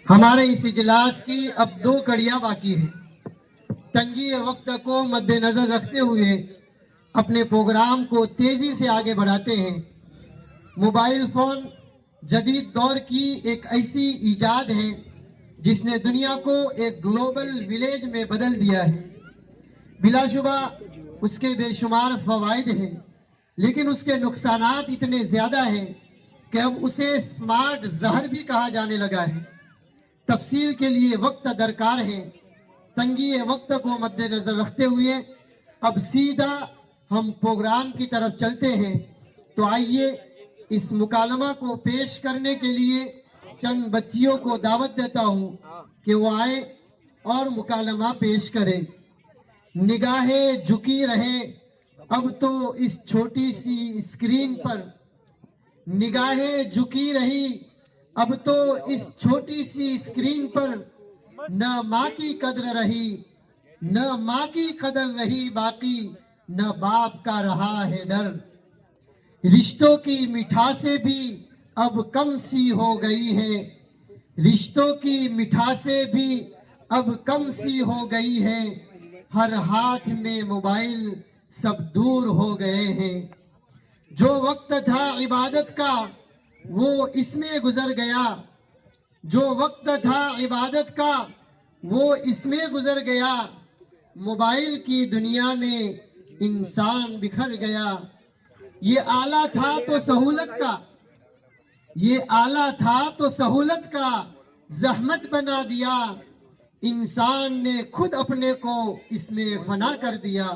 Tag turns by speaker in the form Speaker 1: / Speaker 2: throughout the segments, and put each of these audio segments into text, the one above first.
Speaker 1: हमारे इस इजलास की अब 2 कड़ियां बाकी हैं। तंगी वक्त को मद्देनजर रखते हुए अपने प्रोग्राम को तेजी से आगे बढ़ाते हैं। मोबाइल फोन जदीद दौर की एक ऐसी इजाद है जिसने दुनिया को एक ग्लोबल विलेज में बदल दिया है। बिलाशुबा उसके बेशुमार फवाइद हैं, लेकिन उसके नुकसानात इतने ज़्यादा हैं कि अब उसे स्मार्ट जहर भी कहा जाने लगा है। तफसील के लिए वक्त दरकार है। तंगी वक्त को मद्देनजर रखते हुए अब सीधा हम प्रोग्राम की तरफ चलते हैं। तो आइए इस मुकालमा को पेश करने के लिए चंद बच्चियों को दावत देता हूं कि वो आए और मुकालमा पेश करें। निगाहें झुकी रहे अब तो इस छोटी सी स्क्रीन पर, निगाहें झुकी रही अब तो इस छोटी सी स्क्रीन पर, न माँ की कदर रही, न माँ की कदर रही बाकी, न बाप का रहा है डर। रिश्तों की मिठासें भी अब कम सी हो गई है, रिश्तों की मिठासें भी अब कम सी हो गई है। हर हाथ में मोबाइल सब दूर हो गए हैं। जो वक्त था इबादत का वो इसमें गुजर गया, जो वक्त था इबादत का वो इसमें गुजर गया। मोबाइल की दुनिया में इंसान बिखर गया। ये आला था तो सहूलत का, ये आला था तो सहूलत का जहमत बना दिया। इंसान ने खुद अपने को इसमें फना कर दिया।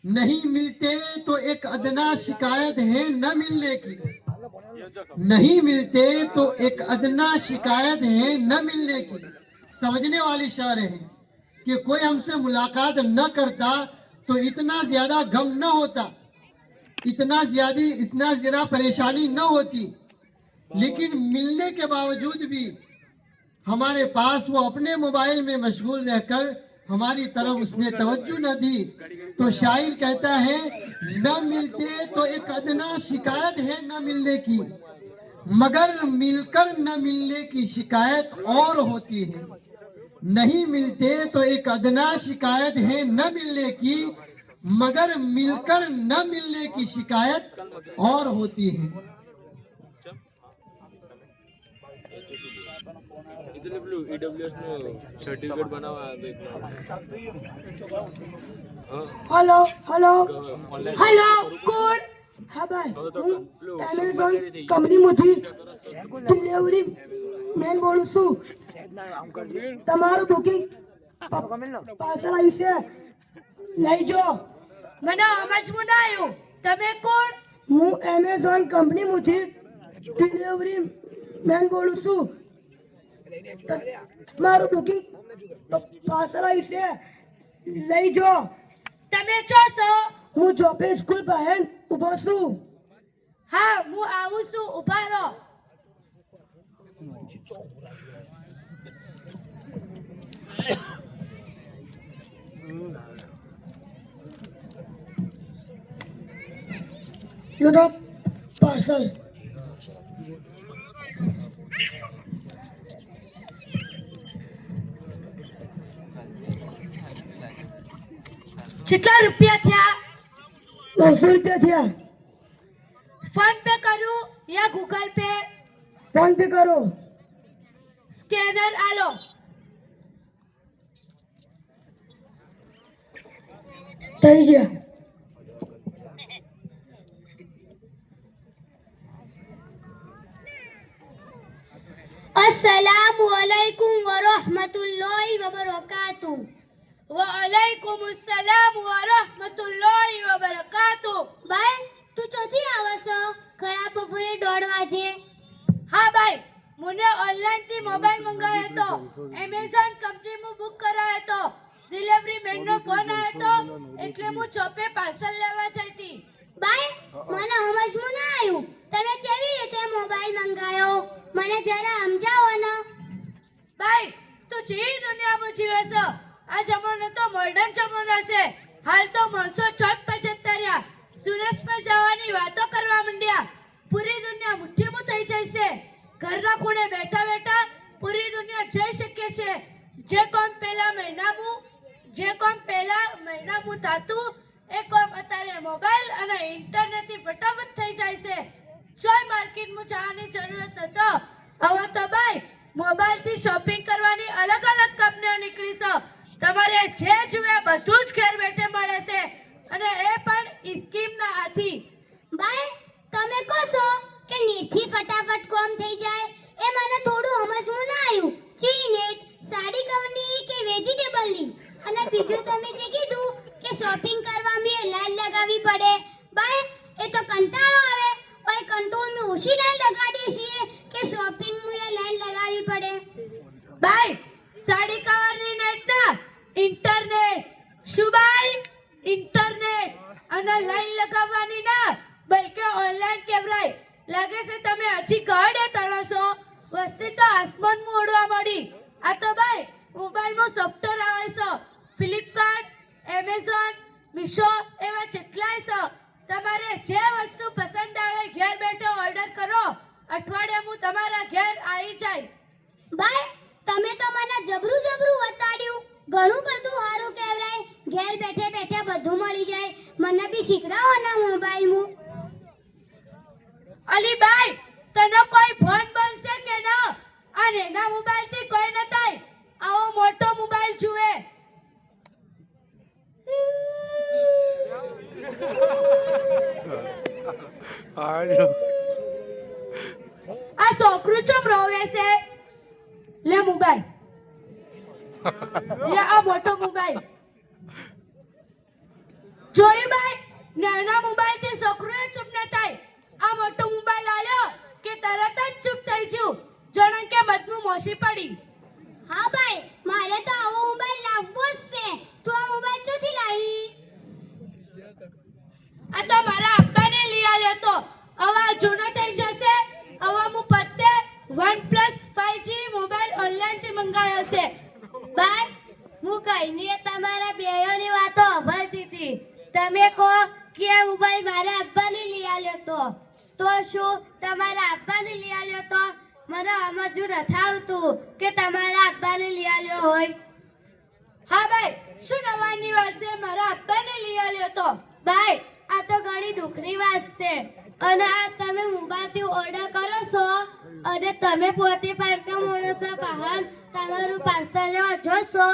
Speaker 1: नहीं मिलते तो एक अदना शिकायत है न मिलने की, नहीं मिलते तो एक अदना शिकायत है न मिलने की। समझने वाली शायर है कि कोई हमसे मुलाकात न करता तो इतना ज्यादा गम न होता, इतना ज्यादा परेशानी न होती, लेकिन मिलने के बावजूद भी हमारे पास वो अपने मोबाइल में मशगूल रहकर हमारी तरफ उसने तवज्जो न दी। तो शायर कहता है न मिलते तो एक अदना शिकायत है न मिलने की, मगर मिलकर न मिलने की शिकायत और होती है। नहीं मिलते तो एक अदना शिकायत है न मिलने की, मगर मिलकर न मिलने की शिकायत और होती है।
Speaker 2: हेलो हेलो हेलो कोण? હા ભાઈ, હું એમેઝોન કંપનીમાંથી ડિલિવરી મેન બોલું છું. તમારું બુકિંગ પાર્સલ આવ્યું છે, લઈ જાઓ.
Speaker 3: મને સમજમાં ના આવ્યું. તમે કોણ?
Speaker 2: હું એમેઝોન કંપનીમાંથી ડિલિવરી મેન બોલું છું. તમારું બુકિંગ પાર્સલ આવ્યું છે, લઈ જાઓ.
Speaker 3: તમે છો છો?
Speaker 2: હું જોબે સ્કૂલ બહાર ઊભો છું.
Speaker 3: હા, હું આવું છું, ઊભા રહો.
Speaker 2: લો તો પાર્સલ.
Speaker 3: કેટલા રૂપિયા થયા?
Speaker 2: 200 રૂપિયા થયા.
Speaker 3: ફોન પે કરું યા ગૂગલ પે?
Speaker 2: ફોન પે કરો.
Speaker 3: સ્કેનર આલો.
Speaker 2: થઈ ગયા.
Speaker 4: अस्सलामु अलैकुम वरहमतुल्लाहि वबरकातुह।
Speaker 3: वालेकुम अस्सलाम व रहमतुल्लाहि व बरकातुह.
Speaker 4: ભાઈ તું ચોથી આવે છો? ખરાબ બપોરે 1:30 વાગે.
Speaker 3: હા ભાઈ, મને ઓનલાઈન થી મોબાઈલ મંગાવ્યો હતો. એમેઝોન કંપનીમાં બુક કરાયો હતો. ડિલિવરી મેન નો ફોન આવ્યો હતો, એટલે હું ચોપે પાર્સલ લેવા જઈ હતી.
Speaker 4: ભાઈ મને સમજમાં ના આવ્યું. તમે કેવી રીતે મોબાઈલ મંગાયો? મને જરા સમજાવો ને.
Speaker 3: ભાઈ તું જે દુનિયામાં જીવે છે, આ જમાનો તો મોડર્ન જમાનો છે. હાલ તો માણસો ચોક પર જતા રહ્યા, સુરત પર જવાની વાતો કરવા માંડ્યા. પૂરી દુનિયા મુઠ્ઠીમાં થઈ જાય છે. ઘરના ખૂણે બેઠા બેઠા જઈ શકે છે. જે કોમ પહેલા મહિનામાં થતું એ કોમ અત્યારે મોબાઈલ અને ઇન્ટરનેટ થી ફટાફટ થઈ જાય છે. જોઈ માર્કેટમાં જવાની જરૂરત નતો. હવે તો ભાઈ મોબાઈલ થી શોપિંગ કરવાની અલગ અલગ કંપનીઓ નીકળી છે. તમારે જે જોઈએ બધું જ ઘર બેઠે મળે છે અને એ પણ સ્કીમ ના આથી.
Speaker 4: ભાઈ તમે કહો છો કે નેટથી ફટાફટ કોમ થઈ જાય એ મને થોડું સમજવું ના આવ્યું. ચી નેટ, સાડી કંપની કે વેજીટેબલની? અને બીજું તમે જે કીધું કે શોપિંગ કરવામાં લાઈન લગાવવી પડે, ભાઈ એ તો કંટાળો આવે. ભાઈ કંટ્રોલ में ઓછી લાઈન લગાડીએ છીએ કે શોપિંગ માં લાઈન લગાવવી પડે?
Speaker 3: ભાઈ સાડી કવરની નેટ ના ઇન્ટરનેટ. શું ભાઈ? ઇન્ટરનેટ અને લાઈન લગાવવાની ના, બલકે ઓનલાઈન કેવરાય. લાગે છે તમે હજી ગળે તળો છો. વસ્તી તો આસમાનમાં ઉડવા મળી. આ તો ભાઈ મોબાઈલમાં સોફ્ટવેર આવે છે. ફ્લિપકાર્ટ, એમેઝોન, મીશો એવા કેટલાય છે. તમારે જે વસ્તુ પસંદ આવે ઘેર બેઠો ઓર્ડર કરો, અઠવાડિયામાં તમારા ઘેર આવી જાય.
Speaker 4: ભાઈ તમે તો મને જબરું બતાડ્યું. ઘણું બધું સારું કહેવાય. ઘેર બેઠે બેઠે બધું મળી જાય. મને બી શીખડાવો ને મોબાઈલમાં.
Speaker 3: અલી ભાઈ તને કોઈ ફોન બનશે કે ના? આ નાના મોબાઈલ થી કોઈ ન થાય. આવો મોટો મોબાઈલ જુએ. આ છોકરું ચમ રોવે છે? લે મોબાઈલ, લે આ મોટો મોબાઈલ. જોયું ભાઈ, નાના મોબાઈલ થી છોકરું ચૂપ ન થાય. આ મોટો મોબાઈલ આલ્યો કે તરત જ ચૂપ થઈ ગયું. જણન કે મધનું મોસી પડી.
Speaker 4: હા ભાઈ મારે તો આવો મોબાઈલ લાવવો જ છે. તું આ મોબાઈલ ચોથી લાવી?
Speaker 3: આ તો મારા અબ્બાને લઈ આલ્યો તો. હવે આ જૂનો થઈ જશે. હવે હું પત્તે OnePlus 5G મોબાઈલ ઓનલાઈન થી મંગાવ્યો છે.
Speaker 4: ભાઈ હું કહીને તમારા બેયોની વાતો સાંભળતી હતી. તમે કહો કે આ મોબાઈલ મારા અબ્બાને લઈ આલ્યો તો શું તમારા અબ્બાને લઈ આલ્યો તો? મને સમજવું નથી આવતું કે તમારા અબ્બાને લઈ આલ્યો હોય.
Speaker 3: હા ભાઈ, શું નવાની વાત છે? મારા અબ્બાને લઈ આલ્યો તો.
Speaker 4: ભાઈ આ તો ઘણી દુઃખની વાત છે. અને આ તમે મોબાઈલથી ઓર્ડર કરો છો અને તમે પોતે પારકા માણસો બહાર તમારું પાર્સલ લેવા જોશો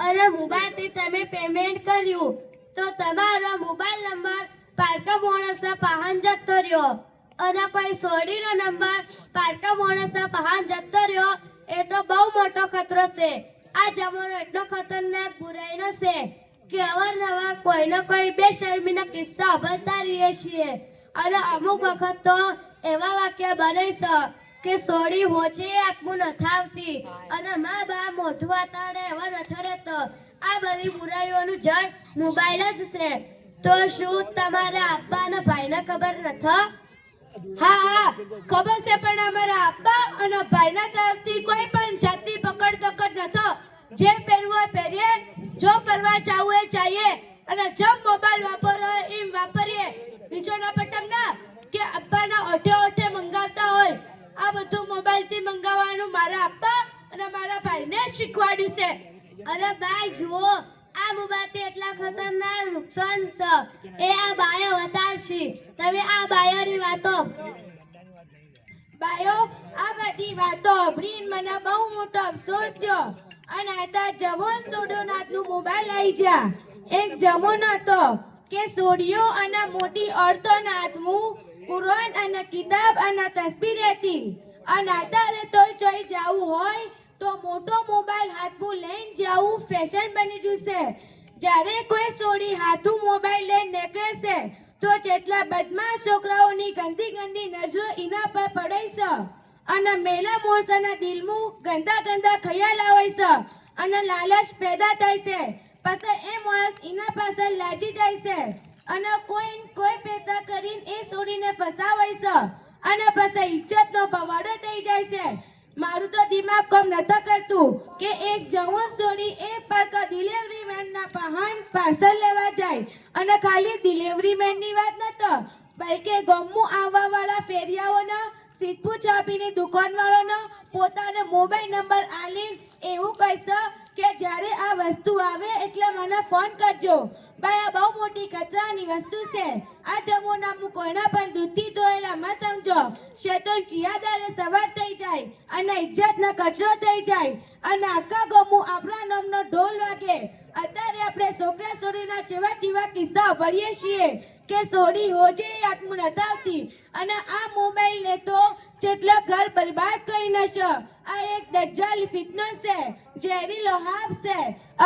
Speaker 4: અને મોબાઈલથી તમે પેમેન્ટ કર્યું તો તમારો મોબાઈલ નંબર પારકા માણસો પહાણ જતો રહ્યો અને કોઈ સોડીનો નંબર પારકા માણસો પહાણ જતો રહ્યો. એ તો બહુ મોટો ખતરો છે. આ જમાનો એટલો ખતરનાક બુરાઈનો છે કે અવારનવાર કોઈનો કોઈ બેશરમીના કિસ્સા સાંભળતા રહીએ છીએ. અને અમુક વખત તો એવા વાક્ય બને છે કે સોડી હોચે આટલું નથી આવતી અને મા બા મોઢું આતાડે એવા નથી રહેતો. આ બધી બુરાઈઓનું જડ મોબાઈલ જ છે. તો શું તમારા અબ્બા અને ભાઈને ખબર નથી?
Speaker 3: હા ખબર છે, પણ અમારા અબ્બા અને ભાઈના તરફથી કોઈ પણ જાતની પકડ નતો. જે પહેરવું હોય પહેરીએ, જો ફરવા જવું હોય જઈએ અને જબ મોબાઈલ વાપરવો હોય એમ વાપરીએ. બીજો ના પટમ ના કે અબ્બાના ઓઠે મંગાવતા હોય. આ બધું મોબાઈલ થી મંગાવવાનું મારા અબ્બા અને મારા ભાઈને શીખવાડ્યું છે.
Speaker 4: અરે ભાઈ જુઓ, આ મોબાઈલ એટલા ખતરનાક નુકસાન છે એ આ બાયો વતાડશે. તમે આ બાયોની વાતો
Speaker 3: બાયો આ બધી વાતો સાંભળીને મને બહુ મોટો અફસોસ થયો. અને આ જમોન સોડોનાથનું મોબાઈલ આવી જા. એક જમોન હતો કે સોડિયો અને મોટી ઓરતોના હાથમાં કુરાન અને કિતાબ અને તસબીર હતી. અને અત્યારે તો જોઈ જવું હોય તો મોટો મોબાઈલ હાથમાં લઈને જવું ફેશન બની જશે. જ્યારે કોઈ સોડી હાથું મોબાઈલ લઈને નીકળે છે તો જેટલા બદમાશ છોકરાઓની ગંદી નજરો એના પર પડે છે અને મેલા માણસોના દિલમાં ગંદા ખ્યાલ આવે છે અને લાલચ પેદા થાય છે. પછી એ માણસ એના પાસે લાગી જાય છે અને કોઈ પેદા કરીને એ છોડીને ફસાવે છે અને પછી ઇજ્જતનો ભવાડો થઈ જાય છે. મારું તો દિમાગ કામ નતા કરતું કે એક જવાન છોડી એક પાકા ડિલિવરી મેનના પહાણ પાર્સલ લેવા જાય. અને ખાલી ડિલિવરી મેનની વાત નતો, બલકે ગામમાં આવવાવાળા ફેરિયાઓના સીધું ચાપીની દુકાનવાળાનો પોતાનો મોબાઈલ નંબર આલીને એવું કહેશે કે જ્યારે આ વસ્તુ આવે એટલે મને ફોન કરજો. ભાઈ આ બહુ મોટી કચરાની વસ્તુ છે. આ જમોનામું કોઈના પણ દૂધથી ધોયેલા મત સમજો. શેતોન ચિયાદારે સવાર થઈ જાય અને ઇજ્જતનો કચરો થઈ જાય અને આખા ગામમાં આપણા નામનો ઢોલ વાગે. અત્યારે આપણે છોકરા છોડીના જેવા કિસ્સા ભરીએ છીએ કે સોડી હોજે આત્મું નથી આવતી અને આ મોબાઈલને તો જેટલા ઘર બરબાદ કરી નાખશે. આ એક દજ્જાલી ફિતનો છે, ઝેરીલો હાપ છે.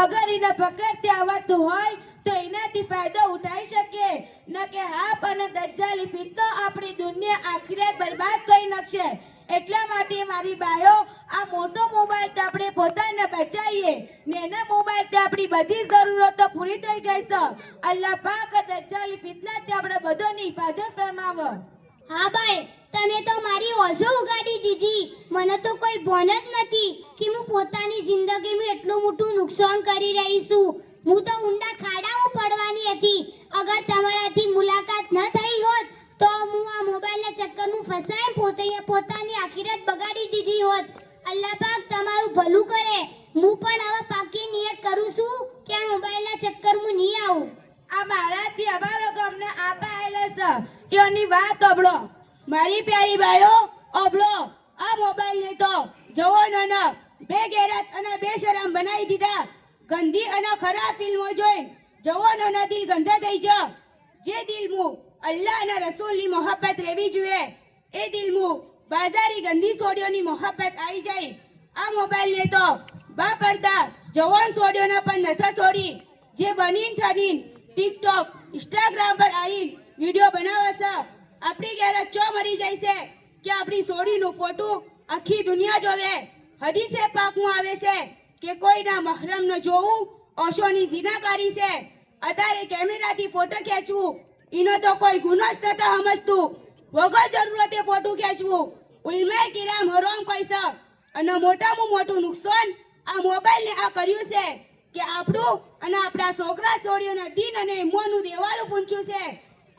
Speaker 3: અગર એને પકડતે આવતું હોય તો એનાથી ફાયદો ઉઠાઈ શકીએ, ન કે હાપ અને દજ્જાલી ફિતનો આપણી દુનિયા આખિરત બરબાદ કરી નાખશે. એટલા માટે મારી બાયો આ મોટો મોબાઈલ તો આપણે પોતાને બચાવીએ ને એના મોબાઈલ થી આપણી બધી જરૂરતો પૂરી થઈ જશે. અલ્લાહ પાક દજ્જાલી ફિતનાથી આપણે બધાની હિફાજત ફરમાવો.
Speaker 4: હા ભાઈ, તમે તો મારી ઓછો ઉગાડી દીધી. મને તો કોઈ ભોન જ નથી કે હું પોતાની જિંદગીમાં એટલું મોટું નુકસાન કરી રહી છું. હું તો ઊંડા ખાડામાં પડવાની હતી. અગર તમારાથી મુલાકાત ન થઈ હોત તો હું આ મોબાઈલના ચક્કરમાં ફસાઈને પોતાની આખિરત બગાડી દીધી હોત. અલ્લાહ પાક તમારું ભલું કરે. હું પણ હવે પાકી નિયત કરું છું કે આ મોબાઈલના ચક્કરમાં નહીં આવું.
Speaker 3: આ મારાથી અમારો ગામને આબા આયેલા છે એની વાત ઓબળો. મારી પ્યારી બાયો ઓબળો, આ મોબાઈલને તો જવાનોના બેગેરત અને બેશરમ બનાવી દીધા. ગંદી અને ખરાબ ફિલ્મો જોઈને જવાનોના દિલ ગંદા થઈ જા. જે દિલમાં અલ્લાહ અને રસૂલની મોહબ્બત રહેવી જોઈએ એ દિલમાં બાજારી ગંદી સોડીઓની મોહબ્બત આવી જાય. આ મોબાઈલને તો બાપરદા જવાન સોડીઓના પણ નથા સોડી જે બનીન ઠરીન ટિકટોક ઇન્સ્ટાગ્રામ પર આવીને વિડીયો બનાવે છે. આપણી ઘેર ચો મરી જાય છે કે આપણી સોડીનું ફોટો આખી દુનિયા જોવે. હદીસે પાકમાં આવે છે કે કોઈના મહરમનો જોવું ઓશોની ઝિનાકારી છે. અત્યારે કેમેરાથી ફોટો ખેંચવું એનો તો કોઈ ગુનો જ નતા સમજતું. વગર જરૂરતે ફોટો ખેંચવું ઉલમાએ કિરામ હરામ કહી છે. અને મોટામાં મોટું નુકસાન આ મોબાઈલને આ કર્યું છે કે આપણું અને આપણા છોકરા છોડીઓના દિન અને ઈમાનનું દેવાળું પૂંચ્યું છે.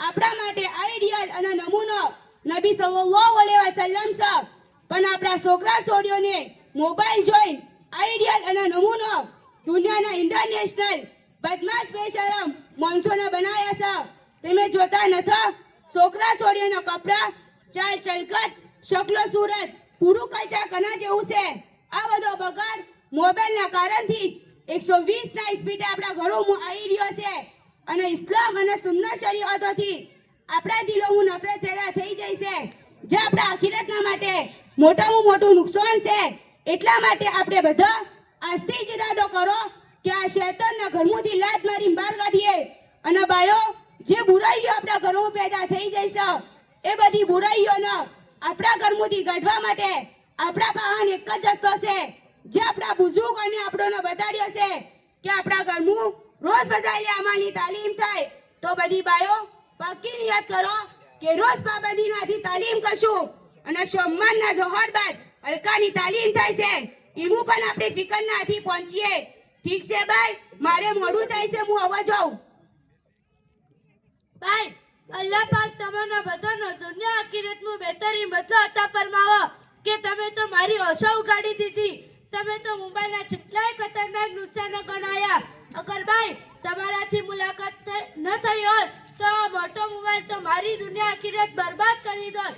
Speaker 3: આપણા માટે આઈડિયલ અને નમૂનો નબી સલ્લલ્લાહુ અલૈહિ વસલ્લમ છે. પણ આપણા છોકરા છોડીઓને મોબાઈલ જોઈ આઈડિયલ અને નમૂનો દુનિયાના ઇન્ટરનેશનલ બદમાશ બેશરમ મોનસોના બનાવ્યા છે. તમે જોતા નથી છોકરા છોડીઓના કપડા, ચાલ ચલકત, શકલો સુરત, પૂરું કલ્ચર કના જેવું છે. આ બધો બગાડ મોબાઈલના કારણથી જ 120 ના સ્પીડે આપણા ઘરોમાં આવી રહ્યો છે. અને ઇસ્લામ અને સુન્નત શરીયતોથી આપણા દિલોમાં નફરત પેદા થઈ જાય છે જે આપણા આખિરતના માટે મોટામાં મોટું નુકસાન છે. એટલા માટે આપણે બધા આજથી જ ઈરાદો કરો કે આ શૈતાનના ઘરમાંથી લાત મારી બહાર કાઢીએ. અને બાયો જે બુરાઈઓ આપણા ઘરોમાં પેદા થઈ જાય છે એ બધી બુરાઈઓને આપણા ઘરમાંથી કાઢવા માટે આપણા પાસે એક જ રસ્તો છે જે આપણા બુઝુર્ગ અને આપણોને બતાડ્યો છે કે આપણા ઘરમાં રોજ ફઝાઈલે અમાલની તાલીમ થાય. તો બધી બાયો પાકી નિયત કરો કે રોજ પાબંદીનાથી તાલીમ કરશું અને સોમવારના જોહર બાદ હલકાની તાલીમ થાય છે. એનું પણ આપણે ફિકરના હાથી પહોંચીએ. ઠીક છે ભાઈ, મારે મોડું થાય છે, હું આવવા જાઉં. ભાઈ અલ્લાહ પાક તમારો બધાનો દુનિયા આખિરતમાં બહેતરીન બદલો અતા ફરમાવો કે તમે તો મારી ઓછો ઉગાડી દીધી. તમે તો મોબાઈલના જેટલાય ખતરનાક નુકસાનો ગણાયા. અગર ભાઈ તમારાથી મુલાકાત ન થઈ હોત તો આ મોટો મોબાઈલ તો મારી દુનિયા આખિરત બરબાદ કરી દોત.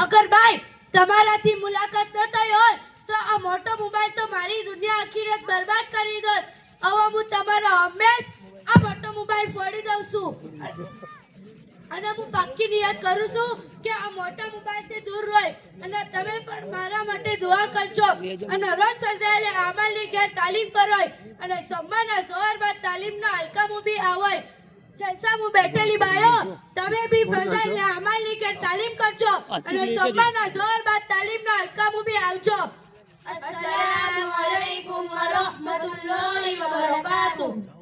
Speaker 3: અગર ભાઈ તમારાથી મુલાકાત ન થઈ હોત તો આ મોટો મોબાઈલ તો મારી દુનિયા આખિરત બરબાદ કરી દોત. હવે હું તમારો હંમેશ આ મોટો મોબાઈલ ફોડી દઉં છું અને હું પાકી નિયત કરું છું કે આ મોટા મોબાઈલથી દૂર રહે. અને તમે પણ મારા માટે દુઆ કરજો અને રોજ સજાયેલે આમાલની ઘેર તાલીમ કરો અને સોમવારના જોહર બાદ તાલીમના હલકામાં બી આવો. જલસામાં બેઠેલી બાયો તમે બી ફઝાઈલે આમાલની ઘેર તાલીમ કરજો અને સોમવારના જોહર બાદ તાલીમના હલકામાં બી આવજો. અસ્સલામુ અલૈકુમ વ રહમતુલ્લાહિ વ બરકાતુહુ.